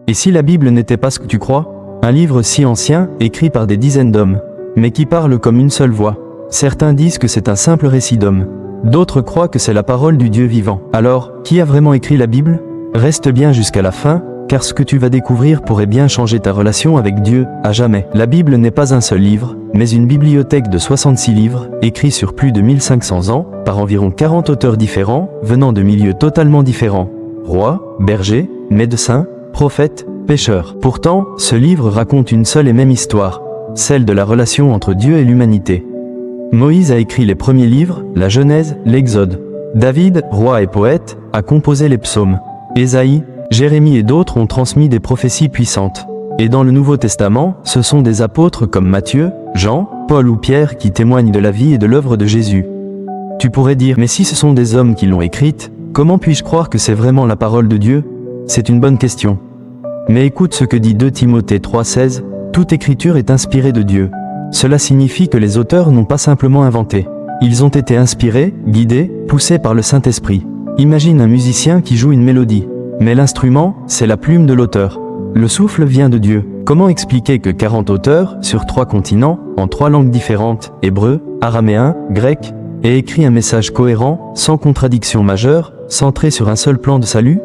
Et si la Bible n'était pas ce que tu crois? Un livre si ancien, écrit par des dizaines d'hommes, mais qui parle comme une seule voix. Certains disent que c'est un simple récit d'hommes. D'autres croient que c'est la parole du Dieu vivant. Alors, qui a vraiment écrit la Bible? Reste bien jusqu'à la fin, car ce que tu vas découvrir pourrait bien changer ta relation avec Dieu, à jamais. La Bible n'est pas un seul livre, mais une bibliothèque de 66 livres, écrits sur plus de 1500 ans, par environ 40 auteurs différents, venant de milieux totalement différents. Rois, bergers, médecins, prophètes, pêcheurs. Pourtant, ce livre raconte une seule et même histoire, celle de la relation entre Dieu et l'humanité. Moïse a écrit les premiers livres, la Genèse, l'Exode. David, roi et poète, a composé les psaumes. Ésaïe, Jérémie et d'autres ont transmis des prophéties puissantes. Et dans le Nouveau Testament, ce sont des apôtres comme Matthieu, Jean, Paul ou Pierre qui témoignent de la vie et de l'œuvre de Jésus. Tu pourrais dire, mais si ce sont des hommes qui l'ont écrite, comment puis-je croire que c'est vraiment la parole de Dieu? C'est une bonne question. Mais écoute ce que dit 2 Timothée 3,16, toute écriture est inspirée de Dieu. Cela signifie que les auteurs n'ont pas simplement inventé. Ils ont été inspirés, guidés, poussés par le Saint-Esprit. Imagine un musicien qui joue une mélodie. Mais l'instrument, c'est la plume de l'auteur. Le souffle vient de Dieu. Comment expliquer que 40 auteurs, sur 3 continents, en 3 langues différentes, hébreu, araméen, grec, aient écrit un message cohérent, sans contradiction majeure, centré sur un seul plan de salut?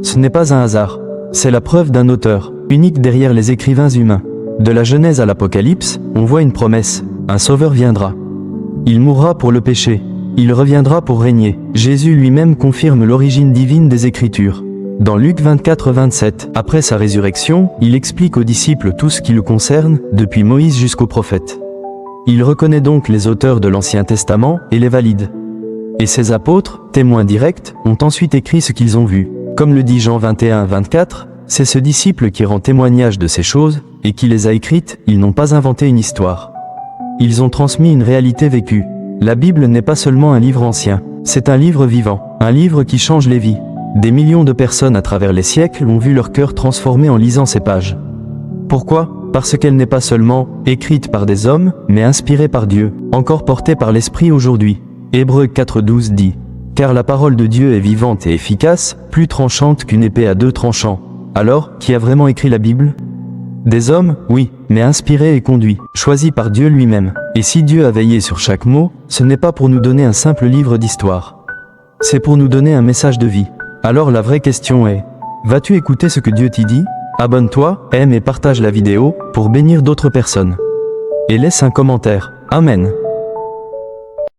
Ce n'est pas un hasard. C'est la preuve d'un auteur, unique derrière les écrivains humains. De la Genèse à l'Apocalypse, on voit une promesse. Un sauveur viendra. Il mourra pour le péché. Il reviendra pour régner. Jésus lui-même confirme l'origine divine des Écritures. Dans Luc 24-27, après sa résurrection, il explique aux disciples tout ce qui le concerne, depuis Moïse jusqu'aux prophètes. Il reconnaît donc les auteurs de l'Ancien Testament et les valide. Et ces apôtres, témoins directs, ont ensuite écrit ce qu'ils ont vu. Comme le dit Jean 21-24, c'est ce disciple qui rend témoignage de ces choses, et qui les a écrites. Ils n'ont pas inventé une histoire. Ils ont transmis une réalité vécue. La Bible n'est pas seulement un livre ancien, c'est un livre vivant, un livre qui change les vies. Des millions de personnes à travers les siècles ont vu leur cœur transformé en lisant ces pages. Pourquoi? Parce qu'elle n'est pas seulement écrite par des hommes, mais inspirée par Dieu, encore portée par l'Esprit aujourd'hui. Hébreux 4,12 dit: « Car la parole de Dieu est vivante et efficace, plus tranchante qu'une épée à 2 tranchants. » Alors, qui a vraiment écrit la Bible? Des hommes, oui, mais inspirés et conduits, choisis par Dieu lui-même. Et si Dieu a veillé sur chaque mot, ce n'est pas pour nous donner un simple livre d'histoire. C'est pour nous donner un message de vie. Alors la vraie question est, vas-tu écouter ce que Dieu t'y dit? Abonne-toi, aime et partage la vidéo, pour bénir d'autres personnes. Et laisse un commentaire. Amen.